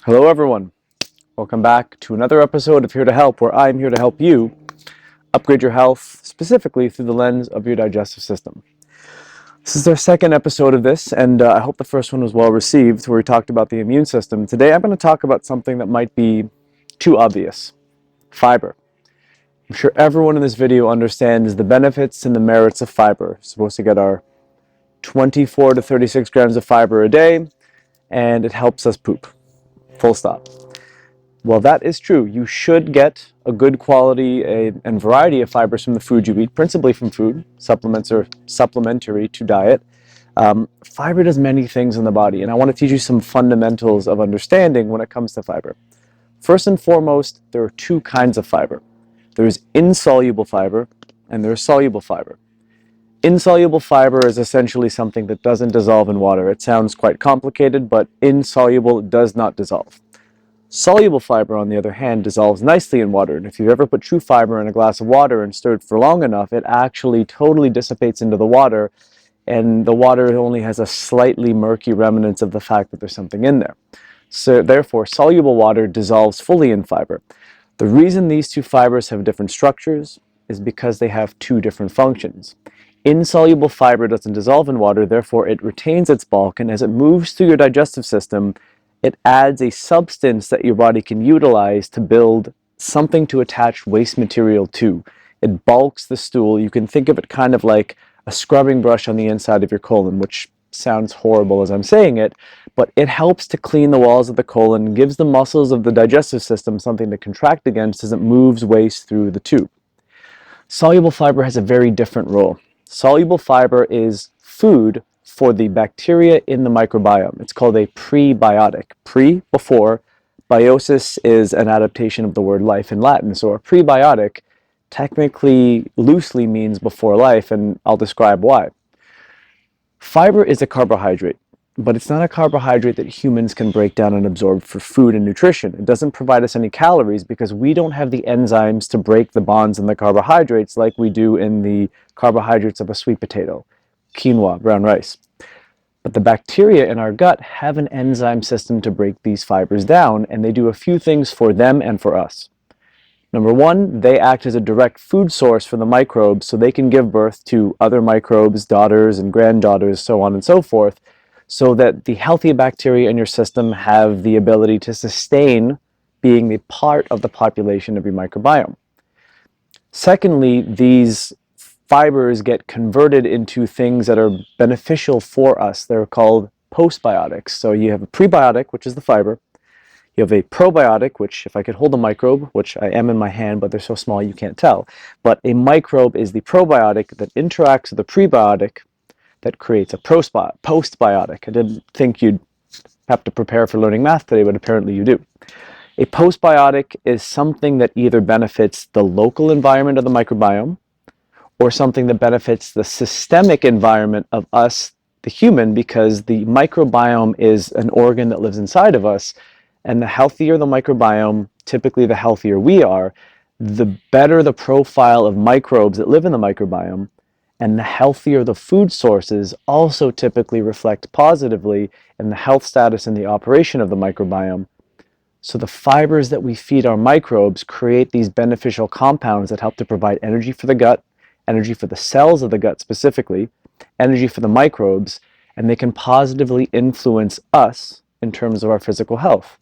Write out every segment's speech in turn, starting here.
Hello everyone, welcome back to another episode of Here to Help, where I'm here to help you upgrade your health, specifically through the lens of your digestive system. This is our second episode of this, and I hope the first one was well received, where we talked about the immune system. Today I'm going to talk about something that might be too obvious: fiber. I'm sure everyone in this video understands the benefits and the merits of fiber. We're supposed to get our 24 to 36 grams of fiber a day, and it helps us poop. Full stop. Well, that is true. You should get a good quality and variety of fibers from the food you eat, principally from food. Supplements are supplementary to diet. Fiber does many things in the body, and I want to teach you some fundamentals of understanding when it comes to fiber. First and foremost, there are two kinds of fiber. There's insoluble fiber, and there's soluble fiber. Insoluble fiber is essentially something that doesn't dissolve in water. It sounds quite complicated, but insoluble does not dissolve. Soluble fiber, on the other hand, dissolves nicely in water, and if you've ever put TruFiber in a glass of water and stirred for long enough, it actually totally dissipates into the water, and the water only has a slightly murky remnants of the fact that there's something in there. So therefore, soluble water dissolves fully in fiber. The reason these two fibers have different structures is because they have two different functions. Insoluble fiber doesn't dissolve in water, therefore it retains its bulk, and as it moves through your digestive system, it adds a substance that your body can utilize to build something to attach waste material to. It bulks the stool. You can think of it kind of like a scrubbing brush on the inside of your colon, which sounds horrible as I'm saying it, but it helps to clean the walls of the colon and gives the muscles of the digestive system something to contract against as it moves waste through the tube. Soluble fiber has a very different role. Soluble fiber is food for the bacteria in the microbiome. It's called a prebiotic. Pre, before. Biosis is an adaptation of the word life in Latin. So a prebiotic technically loosely means before life, and I'll describe why. Fiber is a carbohydrate, but it's not a carbohydrate that humans can break down and absorb for food and nutrition. It doesn't provide us any calories because we don't have the enzymes to break the bonds in the carbohydrates like we do in the carbohydrates of a sweet potato, quinoa, brown rice. But the bacteria in our gut have an enzyme system to break these fibers down, and they do a few things for them and for us. Number one, they act as a direct food source for the microbes, so they can give birth to other microbes, daughters and granddaughters, so on and so forth, so that the healthy bacteria in your system have the ability to sustain being a part of the population of your microbiome. Secondly, these fibers get converted into things that are beneficial for us. They're called postbiotics. So you have a prebiotic, which is the fiber. You have a probiotic, which if I could hold a microbe, which I am in my hand, but they're so small you can't tell. But a microbe is the probiotic that interacts with the prebiotic that creates a postbiotic. I didn't think you'd have to prepare for learning math today, but apparently you do. A postbiotic is something that either benefits the local environment of the microbiome or something that benefits the systemic environment of us, the human, because the microbiome is an organ that lives inside of us, and the healthier the microbiome, typically the healthier we are, the better the profile of microbes that live in the microbiome, and the healthier the food sources also typically reflect positively in the health status and the operation of the microbiome. So the fibers that we feed our microbes create these beneficial compounds that help to provide energy for the gut, energy for the cells of the gut specifically, energy for the microbes, and they can positively influence us in terms of our physical health.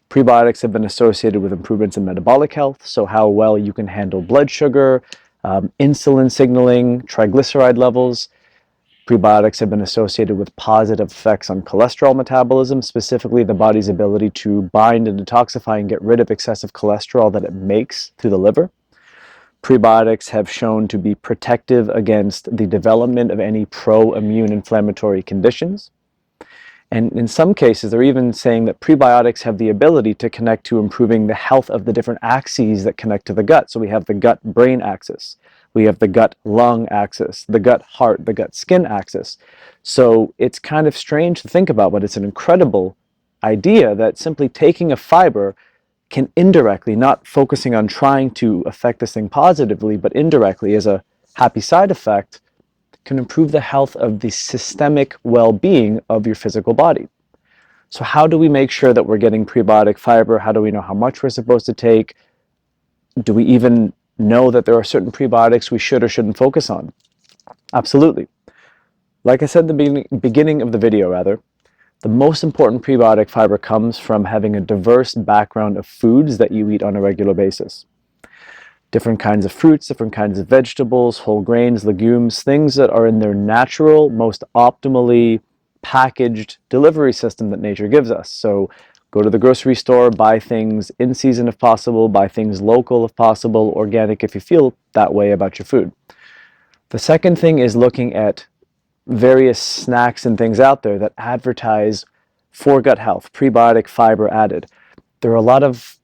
Prebiotics have been associated with improvements in metabolic health, so how well you can handle blood sugar, insulin signaling, triglyceride levels. Prebiotics have been associated with positive effects on cholesterol metabolism, specifically the body's ability to bind and detoxify and get rid of excessive cholesterol that it makes through the liver. Prebiotics have shown to be protective against the development of any pro-immune inflammatory conditions. And in some cases, they're even saying that prebiotics have the ability to connect to improving the health of the different axes that connect to the gut. So we have the gut-brain axis, we have the gut-lung axis, the gut-heart, the gut-skin axis. So it's kind of strange to think about, but it's an incredible idea that simply taking a fiber can indirectly, not focusing on trying to affect this thing positively, but indirectly as a happy side effect, can improve the health of the systemic well-being of your physical body. So how do we make sure that we're getting prebiotic fiber? How do we know how much we're supposed to take? Do we even know that there are certain prebiotics we should or shouldn't focus on? Absolutely. Like I said at the beginning of the video, the most important prebiotic fiber comes from having a diverse background of foods that you eat on a regular basis. Different kinds of fruits, different kinds of vegetables, whole grains, legumes, things that are in their natural, most optimally packaged delivery system that nature gives us. So go to the grocery store, buy things in season if possible, buy things local if possible, organic if you feel that way about your food. The second thing is looking at various snacks and things out there that advertise for gut health, prebiotic fiber added. There are a lot of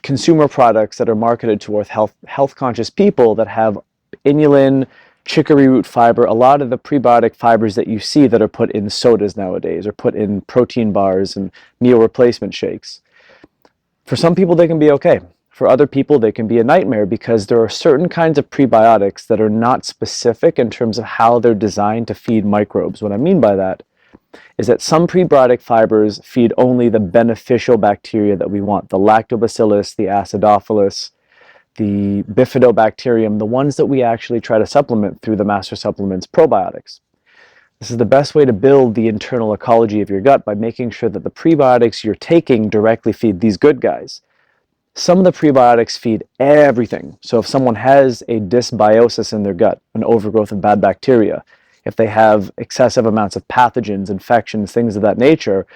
consumer products that are marketed towards health conscious people that have inulin, chicory root fiber, a lot of the prebiotic fibers that you see that are put in sodas nowadays or put in protein bars and meal replacement shakes. For some people they can be okay. For other people they can be a nightmare because there are certain kinds of prebiotics that are not specific in terms of how they're designed to feed microbes. What I mean by that is that some prebiotic fibers feed only the beneficial bacteria that we want, the lactobacillus, the acidophilus, the bifidobacterium, the ones that we actually try to supplement through the master supplements probiotics. This is the best way to build the internal ecology of your gut, by making sure that the prebiotics you're taking directly feed these good guys. Some of the prebiotics feed everything. So if someone has a dysbiosis in their gut, an overgrowth of bad bacteria, if they have excessive amounts of pathogens, infections, things of that nature,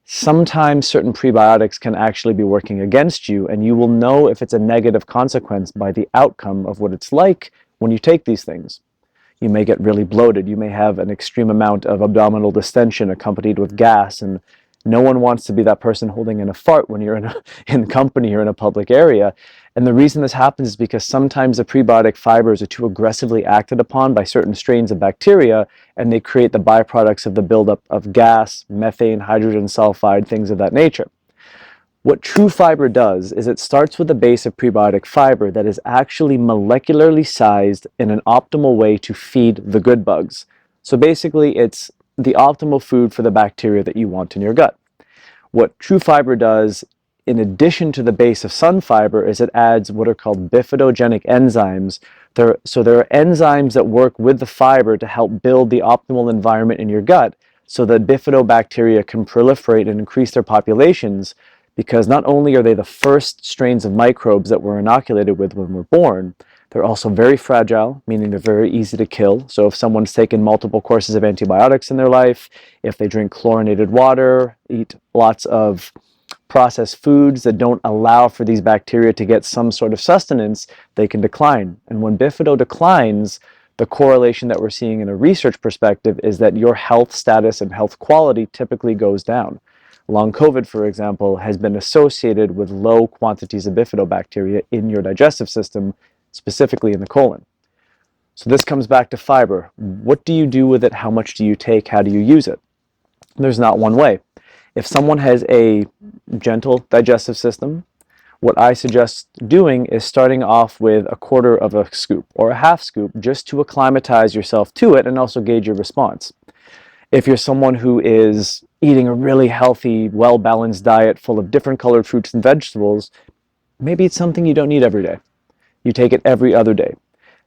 sometimes certain prebiotics can actually be working against you, and you will know if it's a negative consequence by the outcome of what it's like when you take these things. You may get really bloated. You may have an extreme amount of abdominal distension accompanied with gas, and no one wants to be that person holding in a fart when you're in company or in a public area. And the reason this happens is because sometimes the prebiotic fibers are too aggressively acted upon by certain strains of bacteria, and they create the byproducts of the buildup of gas, methane, hydrogen sulfide, things of that nature. What TruFiber does is it starts with a base of prebiotic fiber that is actually molecularly sized in an optimal way to feed the good bugs. So basically, it's the optimal food for the bacteria that you want in your gut. What TruFiber does, in addition to the base of SunFiber, is it adds what are called bifidogenic enzymes. So there are enzymes that work with the fiber to help build the optimal environment in your gut so that bifidobacteria can proliferate and increase their populations, because not only are they the first strains of microbes that we're inoculated with when we're born, they're also very fragile, meaning they're very easy to kill. So if someone's taken multiple courses of antibiotics in their life, if they drink chlorinated water, eat lots of processed foods that don't allow for these bacteria to get some sort of sustenance, they can decline. And when bifido declines, the correlation that we're seeing in a research perspective is that your health status and health quality typically goes down. Long COVID, for example, has been associated with low quantities of bifidobacteria in your digestive system, specifically in the colon. So this comes back to fiber. What do you do with it? How much do you take? How do you use it? There's not one way. If someone has a gentle digestive system, what I suggest doing is starting off with a quarter of a scoop or a half scoop, just to acclimatize yourself to it and also gauge your response. If you're someone who is eating a really healthy, well-balanced diet full of different colored fruits and vegetables, maybe it's something you don't need every day. You take it every other day.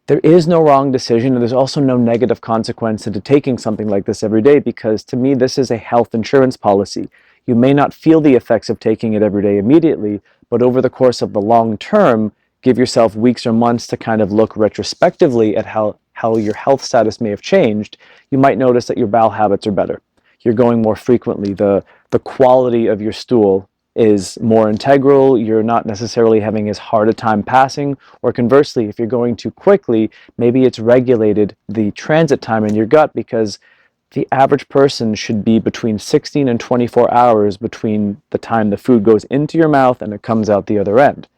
There is no wrong decision, and there's also no negative consequence into taking something like this every day, because to me this is a health insurance policy. You may not feel the effects of taking it every day immediately, but over the course of the long term, give yourself weeks or months to kind of look retrospectively at how your health status may have changed. You might notice that your bowel habits are better. You're going more frequently. The quality of your stool is more integral. You're not necessarily having as hard a time passing, or conversely, if you're going too quickly, maybe it's regulated the transit time in your gut, because the average person should be between 16 and 24 hours between the time the food goes into your mouth and it comes out the other end.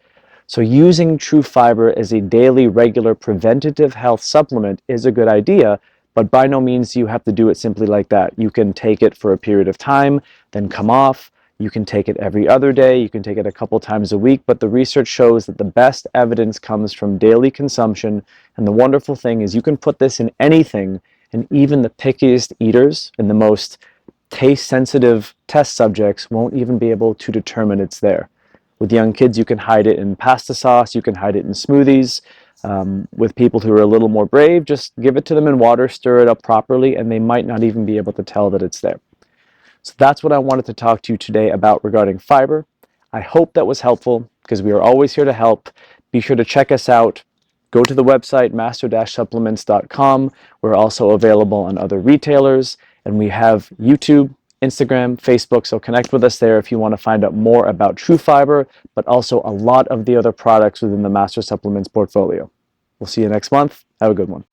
So using TruFiber as a daily, regular, preventative health supplement is a good idea, but by no means do you have to do it simply like that. You can take it for a period of time, then come off. You can take it every other day. You can take it a couple times a week, but the research shows that the best evidence comes from daily consumption. And the wonderful thing is you can put this in anything, and even the pickiest eaters and the most taste-sensitive test subjects won't even be able to determine it's there. With young kids, you can hide it in pasta sauce, you can hide it in smoothies. With people who are a little more brave, just give it to them in water, stir it up properly, and they might not even be able to tell that it's there. So that's what I wanted to talk to you today about regarding fiber. I hope that was helpful, because we are always here to help. Be sure to check us out. Go to the website, master-supplements.com. We're also available on other retailers, and we have YouTube, Instagram, Facebook, so connect with us there if you want to find out more about TruFiber, but also a lot of the other products within the Master Supplements portfolio. We'll see you next month. Have a good one.